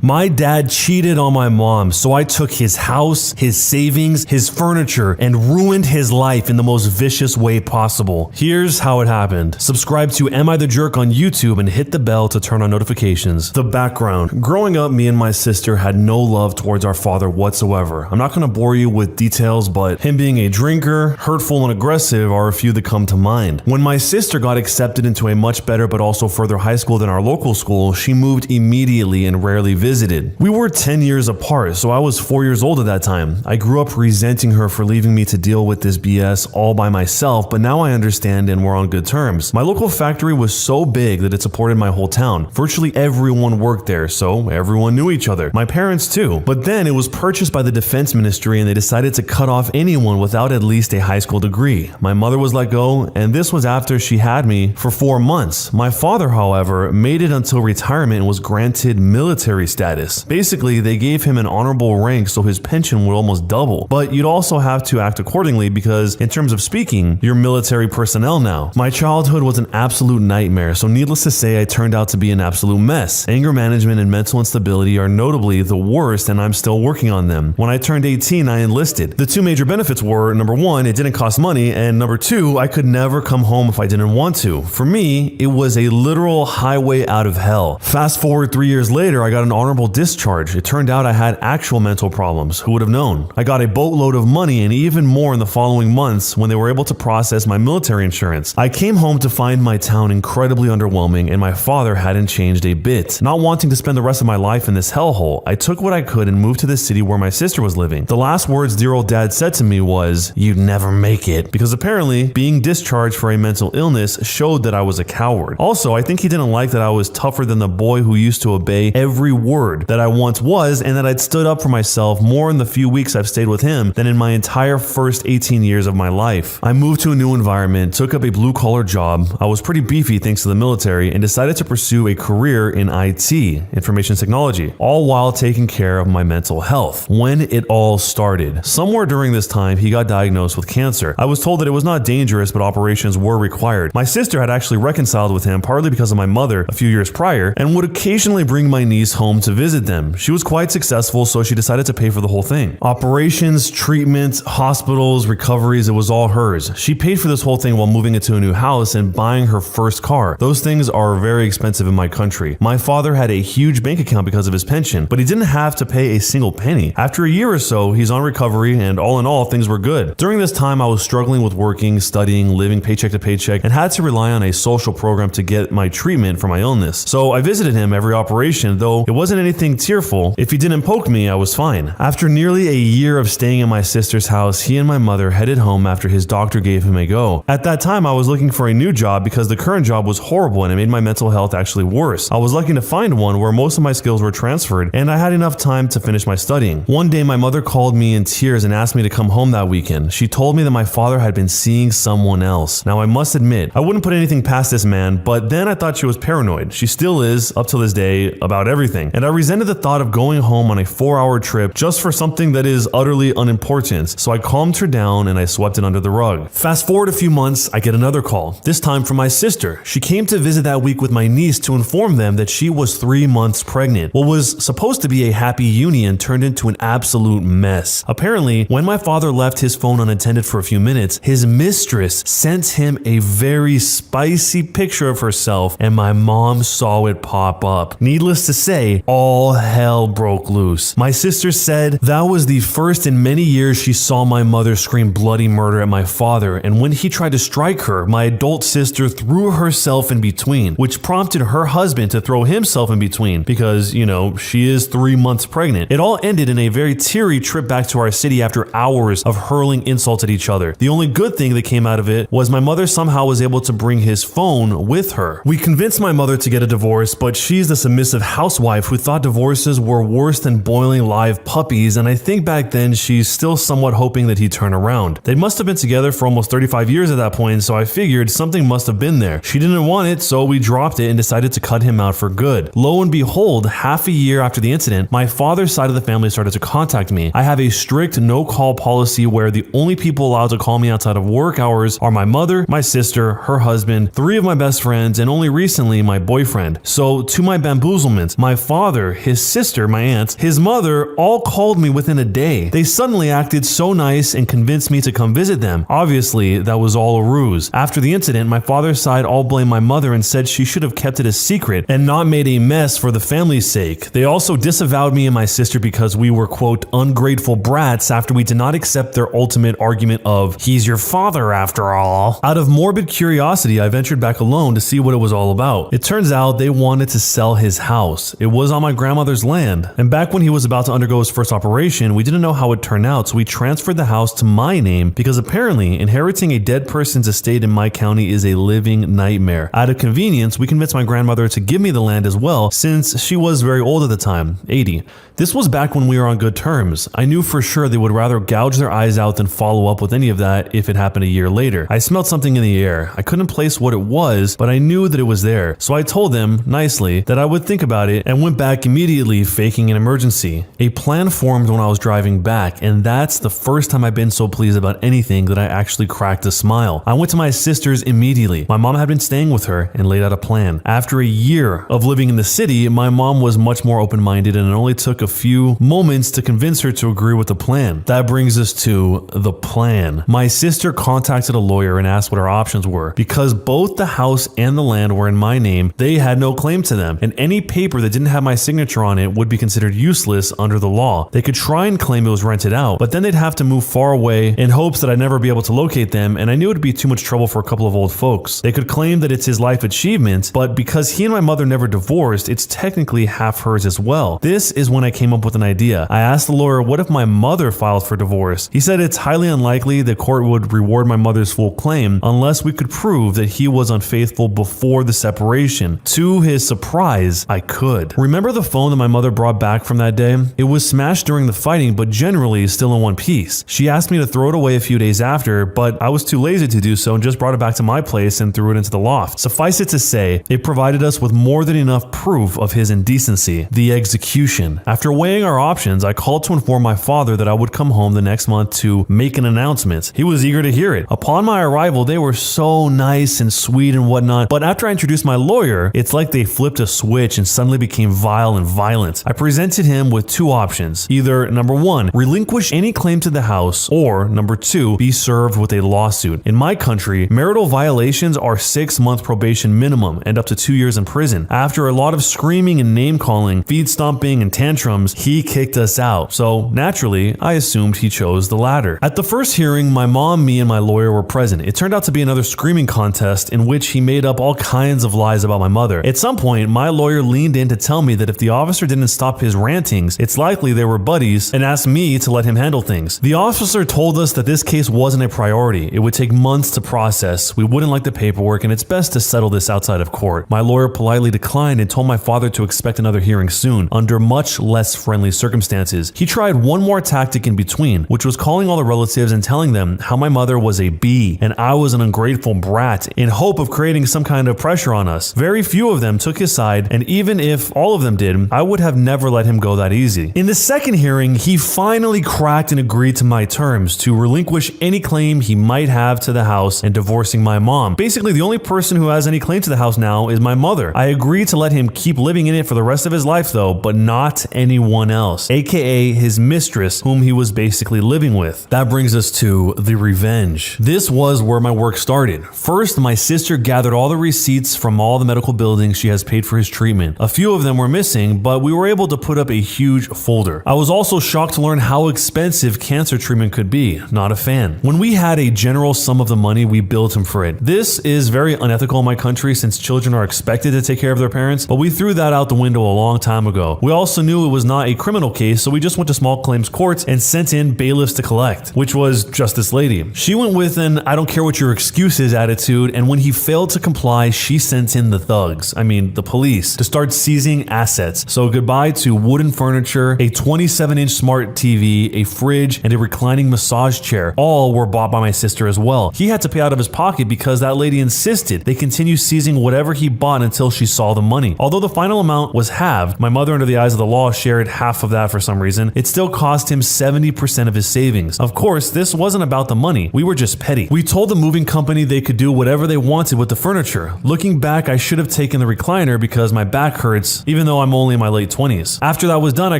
My dad cheated on my mom, so I took his house, his savings, his furniture, and ruined his life in the most vicious way possible. Here's how it happened. Subscribe to Am I the Jerk on YouTube and hit the bell to turn on notifications. The background. Growing up, me and my sister had no love towards our father whatsoever. I'm not going to bore you with details, but him being a drinker, hurtful, and aggressive are a few that come to mind. When my sister got accepted into a much better but also further high school than our local school, she moved immediately and rarely visited. We were 10 years apart, so I was 4 years old at that time. I grew up resenting her for leaving me to deal with this BS all by myself, but now I understand and we're on good terms. My local factory was so big that it supported my whole town. Virtually everyone worked there, so everyone knew each other. My parents too. But then it was purchased by the defense ministry and they decided to cut off anyone without at least a high school degree. My mother was let go, and this was after she had me for 4 months. My father, however, made it until retirement and was granted military status. Basically, they gave him an honorable rank so his pension would almost double. But you'd also have to act accordingly because, in terms of speaking, you're military personnel now. My childhood was an absolute nightmare, so needless to say, I turned out to be an absolute mess. Anger management and mental instability are notably the worst, and I'm still working on them. When I turned 18, I enlisted. The two major benefits were, number one, it didn't cost money, and number two, I could never come home if I didn't want to. For me, it was a literal highway out of hell. Fast forward 3 years later, I got an honorable discharge. It turned out I had actual mental problems. Who would have known? I got a boatload of money and even more in the following months when they were able to process my military insurance. I came home to find my town incredibly underwhelming and my father hadn't changed a bit. Not wanting to spend the rest of my life in this hellhole, I took what I could and moved to the city where my sister was living. The last words dear old dad said to me was, "You'd never make it," because apparently being discharged for a mental illness showed that I was a coward. Also, I think he didn't like that I was tougher than the boy who used to obey every word that I once was, and that I'd stood up for myself more in the few weeks I've stayed with him than in my entire first 18 years of my life. I moved to a new environment, took up a blue-collar job. I was pretty beefy thanks to the military, and decided to pursue a career in IT, information technology, all while taking care of my mental health. When it all started, somewhere during this time, he got diagnosed with cancer. I was told that it was not dangerous, but operations were required. My sister had actually reconciled with him, partly because of my mother a few years prior, and would occasionally bring my niece home to visit them. She was quite successful, so she decided to pay for the whole thing. Operations, treatments, hospitals, recoveries, it was all hers. She paid for this whole thing while moving into a new house and buying her first car. Those things are very expensive in my country. My father had a huge bank account because of his pension, but he didn't have to pay a single penny. After a year or so, he's on recovery, and all in all, things were good. During this time, I was struggling with working, studying, living paycheck to paycheck, and had to rely on a social program to get my treatment for my illness. So I visited him every operation, though it wasn't anything tearful. If he didn't poke me, I was fine. After nearly a year of staying in my sister's house, he and my mother headed home after his doctor gave him a go. At that time, I was looking for a new job because the current job was horrible and it made my mental health actually worse. I was lucky to find one where most of my skills were transferred and I had enough time to finish my studying. One day, my mother called me in tears and asked me to come home that weekend. She told me that my father had been seeing someone else. Now, I must admit, I wouldn't put anything past this man, but then I thought she was paranoid. She still is, up to this day, about everything. And I resented the thought of going home on a 4-hour trip just for something that is utterly unimportant. So I calmed her down and I swept it under the rug. Fast forward a few months, I get another call, this time from my sister. She came to visit that week with my niece to inform them that she was 3 months pregnant. What was supposed to be a happy union turned into an absolute mess. Apparently, when my father left his phone unattended for a few minutes, his mistress sent him a very spicy picture of herself and my mom saw it pop up. Needless to say, all hell broke loose. My sister said that was the first in many years she saw my mother scream bloody murder at my father, and when he tried to strike her, my adult sister threw herself in between, which prompted her husband to throw himself in between because, you know, she is 3 months pregnant. It all ended in a very teary trip back to our city after hours of hurling insults at each other. The only good thing that came out of it was my mother somehow was able to bring his phone with her. We convinced my mother to get a divorce, but she's the submissive housewife who thought divorces were worse than boiling live puppies, and I think back then she's still somewhat hoping that he'd turn around. They must have been together for almost 35 years at that point, so I figured something must have been there. She didn't want it, so we dropped it and decided to cut him out for good. Lo and behold, half a year after the incident, my father's side of the family started to contact me. I have a strict no-call policy where the only people allowed to call me outside of work hours are my mother, my sister, her husband, 3 of my best friends, and only recently my boyfriend. So to my bamboozlement, my father brother, his sister, my aunt, his mother, all called me within a day. They suddenly acted so nice and convinced me to come visit them. Obviously, that was all a ruse. After the incident, my father's side all blamed my mother and said she should have kept it a secret and not made a mess for the family's sake. They also disavowed me and my sister because we were, quote, ungrateful brats after we did not accept their ultimate argument of, he's your father after all. Out of morbid curiosity, I ventured back alone to see what it was all about. It turns out they wanted to sell his house. It was on my grandmother's land, and back when he was about to undergo his first operation, we didn't know how it turned out, so we transferred the house to my name because apparently inheriting a dead person's estate in my county is a living nightmare. Out of convenience, we convinced my grandmother to give me the land as well, since she was very old at the time, 80. This was back when we were on good terms. I knew for sure they would rather gouge their eyes out than follow up with any of that if it happened a year later. I smelled something in the air. I couldn't place what it was, but I knew that it was there. So I told them, nicely, that I would think about it and went back immediately, faking an emergency. A plan formed when I was driving back, and that's the first time I've been so pleased about anything that I actually cracked a smile. I went to my sister's immediately. My mom had been staying with her and laid out a plan. After a year of living in the city, my mom was much more open-minded, and it only took a few moments to convince her to agree with the plan. That brings us to the plan. My sister contacted a lawyer and asked what our options were. Because both the house and the land were in my name, they had no claim to them, and any paper that didn't have my signature on it would be considered useless under the law. They could try and claim it was rented out, but then they'd have to move far away in hopes that I'd never be able to locate them, and I knew it would be too much trouble for a couple of old folks. They could claim that it's his life achievement, but because he and my mother never divorced, it's technically half hers as well. This is when I came up with an idea. I asked the lawyer, what if my mother filed for divorce? He said it's highly unlikely the court would reward my mother's full claim unless we could prove that he was unfaithful before the separation. To his surprise, I could. Remember the phone that my mother brought back from that day? It was smashed during the fighting, but generally still in one piece. She asked me to throw it away a few days after, but I was too lazy to do so and just brought it back to my place and threw it into the loft. Suffice it to say, it provided us with more than enough proof of his indecency. The execution. After weighing our options, I called to inform my father that I would come home the next month to make an announcement. He was eager to hear it. Upon my arrival, they were so nice and sweet and whatnot, but after I introduced my lawyer, it's like they flipped a switch and suddenly became vile and violent. I presented him with two options. Either, number one, relinquish any claim to the house, or number two, be served with a lawsuit. In my country, marital violations are 6-month probation minimum and up to 2 years in prison. After a lot of screaming and name calling, feed stomping and tantrums, he kicked us out. So naturally, I assumed he chose the latter. At the first hearing, my mom, me, and my lawyer were present. It turned out to be another screaming contest in which he made up all kinds of lies about my mother. At some point, my lawyer leaned in to tell me that if the officer didn't stop his rantings, it's likely they were buddies, and asked me to let him handle things. The officer told us that this case wasn't a priority. It would take months to process. We wouldn't like the paperwork, and it's best to settle this outside of court. My lawyer politely declined and told my father to expect another hearing soon, under much less friendly circumstances. He tried one more tactic in between, which was calling all the relatives and telling them how my mother was a B and I was an ungrateful brat, in hope of creating some kind of pressure on us. Very few of them took his side, and even if all of them did, I would have never let him go that easy. In the second hearing, he finally cracked and agreed to my terms to relinquish any claim he might have to the house and divorcing my mom. Basically, the only person who has any claim to the house now is my mother. I agreed to let him keep living in it for the rest of his life though, but not anyone else, aka his mistress, whom he was basically living with. That brings us to the revenge. This was where my work started. First, my sister gathered all the receipts from all the medical buildings she has paid for his treatment. A few of them were missing, but we were able to put up a huge folder. I was also shocked to learn how expensive cancer treatment could be. Not a fan. When we had a general sum of the money, we billed him for it. This is very unethical in my country since children are expected to take care of their parents, but we threw that out the window a long time ago. We also knew it was not a criminal case, so we just went to small claims courts and sent in bailiffs to collect, which was just this lady. She went with an I don't care what your excuse is attitude, and when he failed to comply, she sent in the thugs, the police, to start seizing assets. So goodbye to wooden furniture, a 27-inch smart TV, a fridge, and a reclining massage chair. All were bought by my sister as well. He had to pay out of his pocket because that lady insisted they continue seizing whatever he bought until she saw the money. Although the final amount was halved, my mother under the eyes of the law shared half of that for some reason, it still cost him 70% of his savings. Of course, this wasn't about the money. We were just petty. We told the moving company they could do whatever they wanted with the furniture. Looking back, I should have taken the recliner because my back hurts, even though I'm only in my late 20s. After that was done, I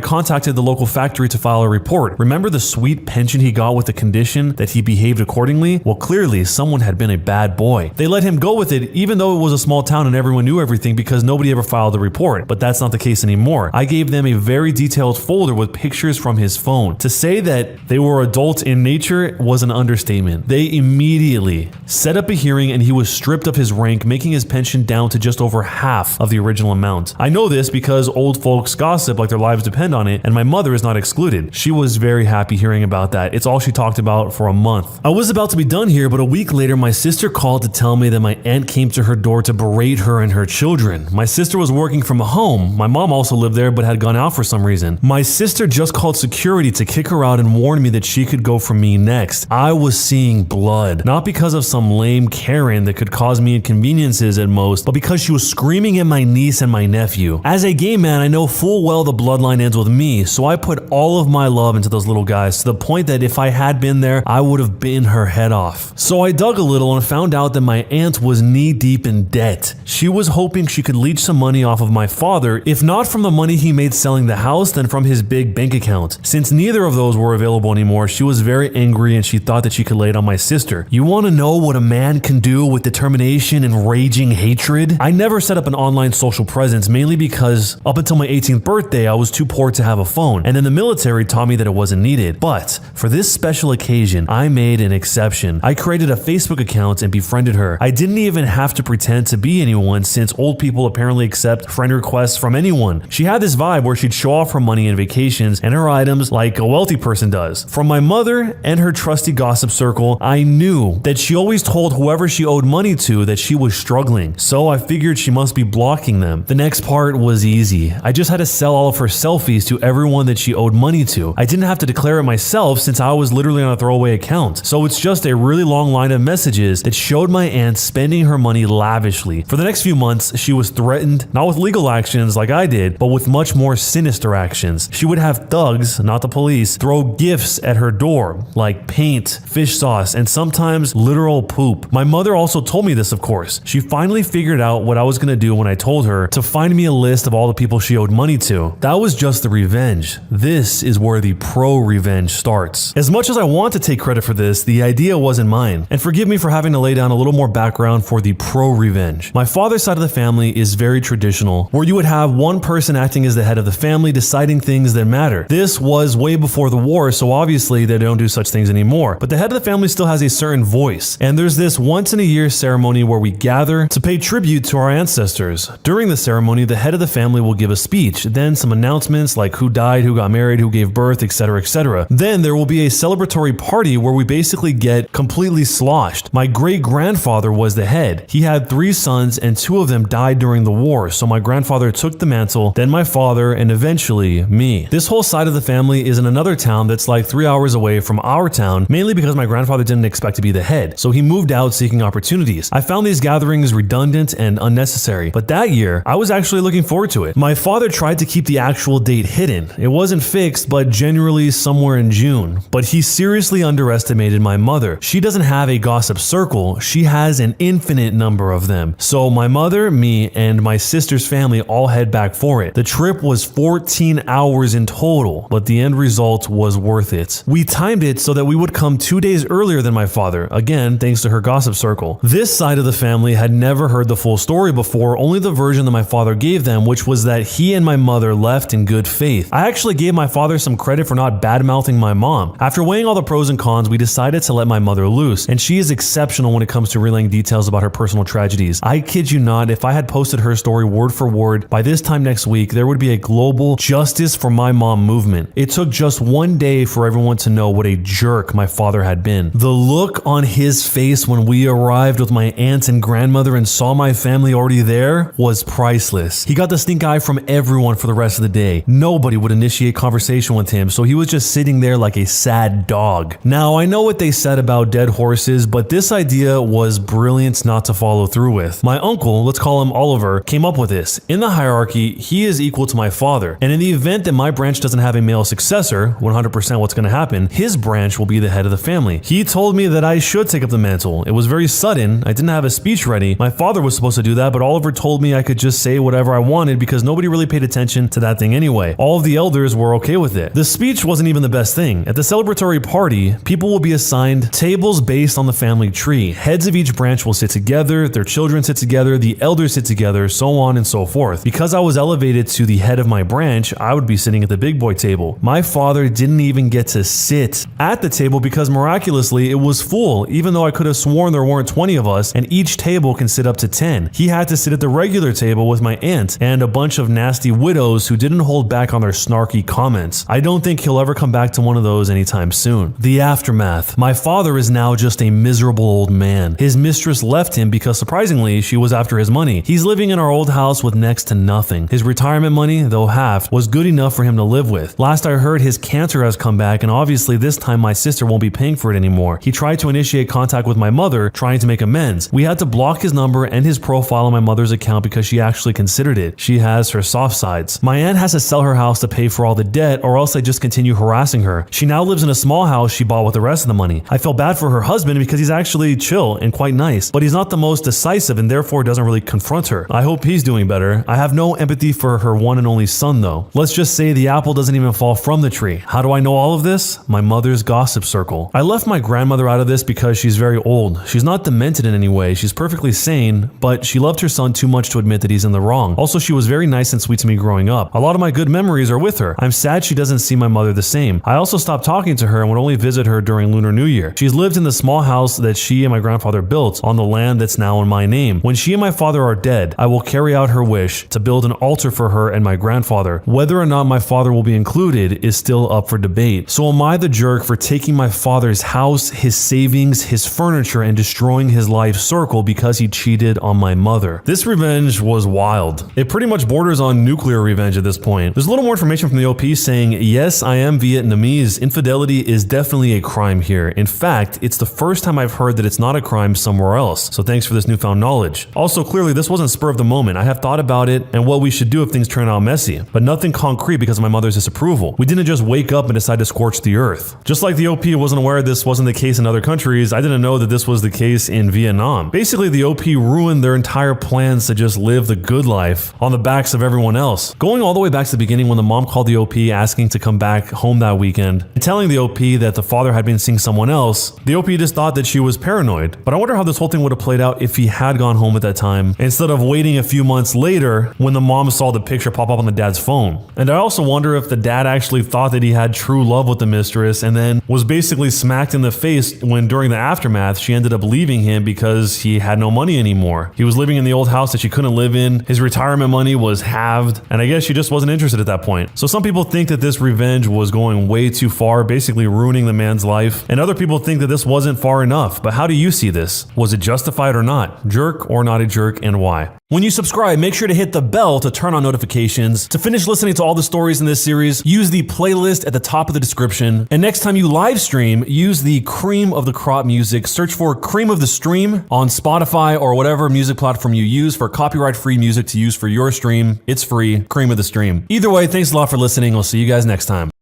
contacted the local factory to file a report. Remember the sweet pension he got with the condition that he behaved accordingly? Well, clearly someone had been a bad boy. They let him go with it even though it was a small town and everyone knew everything because nobody ever filed a report. But that's not the case anymore. I gave them a very detailed folder with pictures from his phone. To say that they were adults in nature was an understatement. They immediately set up a hearing and he was stripped of his rank, making his pension down to just over half of the original amount. I know this because old folks gossip like their lives depend on it, and my mother is not excluded. She was very happy hearing about that. It's all she talked about for a month. I was about to be done here, but a week later, my sister called to tell me that my aunt came to her door to berate her and her children. My sister was working from home. My mom also lived there but had gone out for some reason. My sister just called security to kick her out and warn me that she could go for me next. I was seeing blood, not because of some lame Karen that could cause me inconveniences at most, but because she was screaming at my niece and my nephew. As a gay man, I know full well the bloodline ends with me, so I put all of my love into those little guys to the point that if I had been there, I would have bitten her head off. So I dug a little and found out that my aunt was knee-deep in debt. She was hoping she could leech some money off of my father, if not from the money he made selling the house, then from his big bank account. Since neither of those were available anymore, she was very angry and she thought that she could lay it on my sister. You want to know what a man can do with determination and raging hatred? I never set up an online social presence, mainly because up until my 18th birthday, I was too poor to have a phone, and then the military taught me that it wasn't needed. But for this special occasion, I made an exception. I created a Facebook account and befriended her. I didn't even have to pretend to be anyone since old people apparently accept friend requests from anyone. She had this vibe where she'd show off her money and vacations and her items like a wealthy person does. From my mother and her trusty gossip circle, I knew that she always told whoever she owed money to that she was struggling, so I figured she must be blocking them. The next part was easy. I just had to sell all of her selfies to everyone that she owed money to. I didn't have to declare it myself since I was literally on a throwaway account. So it's just a really long line of messages that showed my aunt spending her money lavishly. For the next few months, she was threatened, not with legal actions like I did, but with much more sinister actions. She would have thugs, not the police, throw gifts at her door, like paint, fish sauce, and sometimes literal poop. My mother also told me this, of course. She finally figured out what I was gonna do when I told her to find me a list of all the people she owed money to. That was just the revenge. This is where the pro-revenge starts. As much as I want to take credit for this, the idea wasn't mine. And forgive me for having to lay down a little more background for the pro-revenge. My father's side of the family is very traditional, where you would have one person acting as the head of the family, deciding things that matter. This was way before the war, so obviously they don't do such things anymore. But the head of the family still has a certain voice. And there's this once-in-a-year ceremony where we gather to pay tribute to our ancestors. During the ceremony, the head of the family will give a speech, then some announcements like who died, who got married, who gave birth, etc., etc. Then there will be a celebratory party where we basically get completely sloshed. My great-grandfather was the head. He had 3 sons and 2 of them died during the war, so my grandfather took the mantle, then my father, and eventually me. This whole side of the family is in another town that's like 3 hours away from our town, mainly because my grandfather didn't expect to be the head, so he moved out seeking opportunities. I found these gatherings redundant and unnecessary, but that year, I was actually looking forward to it. My father tried to keep the actual date hidden. It wasn't fixed, but generally somewhere in June. But he seriously underestimated my mother. She doesn't have a gossip circle, she has an infinite number of them. So my mother, me, and my sister's family all head back for it. The trip was 14 hours in total, but the end result was worth it. We timed it so that we would come 2 days earlier than my father, again thanks to her gossip circle. This side of the family had never heard the full story before, only the version that my father gave them, which was that he and my mother left in good faith. I actually gave my father some credit for not bad-mouthing my mom. After weighing all the pros and cons, we decided to let my mother loose, and she is exceptional when it comes to relaying details about her personal tragedies. I kid you not, if I had posted her story word for word, by this time next week, there would be a global justice for my mom movement. It took just one day for everyone to know what a jerk my father had been. The look on his face when we arrived with my aunt and grandmother and saw my family already there was priceless. He got the stink eye from everyone for the rest of the day. Nobody would initiate conversation with him, so he was just sitting there like a sad dog. Now, I know what they said about dead horses, but this idea was brilliant not to follow through with. My uncle, let's call him Oliver, came up with this. In the hierarchy, he is equal to my father, and in the event that my branch doesn't have a male successor, 100% what's going to happen, his branch will be the head of the family. He told me that I should take up the mantle. It was very sudden. I didn't have a speech ready. My father was supposed to do that, but Oliver told me I could just say whatever I wanted because because nobody really paid attention to that thing anyway. All of the elders were okay with it. The speech wasn't even the best thing. At the celebratory party, people will be assigned tables based on the family tree. Heads of each branch will sit together, their children sit together, the elders sit together, so on and so forth. Because I was elevated to the head of my branch, I would be sitting at the big boy table. My father didn't even get to sit at the table because miraculously it was full, even though I could have sworn there weren't 20 of us and each table can sit up to 10. He had to sit at the regular table with my aunt and a bunch of nasty widows who didn't hold back on their snarky comments. I don't think he'll ever come back to one of those anytime soon. The aftermath. My father is now just a miserable old man. His mistress left him because surprisingly she was after his money. He's living in our old house with next to nothing. His retirement money, though half, was good enough for him to live with. Last I heard, his cancer has come back and obviously this time my sister won't be paying for it anymore. He tried to initiate contact with my mother, trying to make amends. We had to block his number and his profile on my mother's account because she actually considered it. She has her soft sides. My aunt has to sell her house to pay for all the debt or else I just continue harassing her. She now lives in a small house she bought with the rest of the money. I feel bad for her husband because he's actually chill and quite nice, but he's not the most decisive and therefore doesn't really confront her. I hope he's doing better. I have no empathy for her one and only son though. Let's just say the apple doesn't even fall from the tree. How do I know all of this? My mother's gossip circle. I left my grandmother out of this because she's very old. She's not demented in any way. She's perfectly sane, but she loved her son too much to admit that he's in the wrong. Also, she was very nice and sweet to me growing up. A lot of my good memories are with her. I'm sad she doesn't see my mother the same. I also stopped talking to her and would only visit her during Lunar New Year. She's lived in the small house that she and my grandfather built on the land that's now in my name. When she and my father are dead, I will carry out her wish to build an altar for her and my grandfather. Whether or not my father will be included is still up for debate. So am I the jerk for taking my father's house, his savings, his furniture, and destroying his life circle because he cheated on my mother? This revenge was wild. It pretty much borders on nuclear revenge at this point. There's a little more information from the OP saying, yes, I am Vietnamese. Infidelity is definitely a crime here. In fact, it's the first time I've heard that it's not a crime somewhere else. So thanks for this newfound knowledge. Also, clearly this wasn't spur of the moment. I have thought about it and what we should do if things turn out messy, but nothing concrete because of my mother's disapproval. We didn't just wake up and decide to scorch the earth. Just like the OP wasn't aware this wasn't the case in other countries, I didn't know that this was the case in Vietnam. Basically, the OP ruined their entire plans to just live the good life on the backs of everyone else. Going all the way back to the beginning when the mom called the OP asking to come back home that weekend and telling the OP that the father had been seeing someone else, the OP just thought that she was paranoid. But I wonder how this whole thing would have played out if he had gone home at that time instead of waiting a few months later when the mom saw the picture pop up on the dad's phone. And I also wonder if the dad actually thought that he had true love with the mistress and then was basically smacked in the face when during the aftermath she ended up leaving him because he had no money anymore. He was living in the old house that she couldn't live in. His retirement money was halved, and I guess she just wasn't interested at that point. So some people think that this revenge was going way too far, basically ruining the man's life, and other people think that this wasn't far enough. But how do you see this? Was it justified or not? Jerk or not a jerk, and why? When you subscribe, make sure to hit the bell to turn on notifications. To finish listening to all the stories in this series, use the playlist at the top of the description. And next time you live stream, use the cream of the crop music. Search for Cream of the Stream on Spotify or whatever music platform you use for copyright-free music to use for your stream. It's free, Cream of the Stream. Either way, thanks a lot for listening. I'll see you guys next time.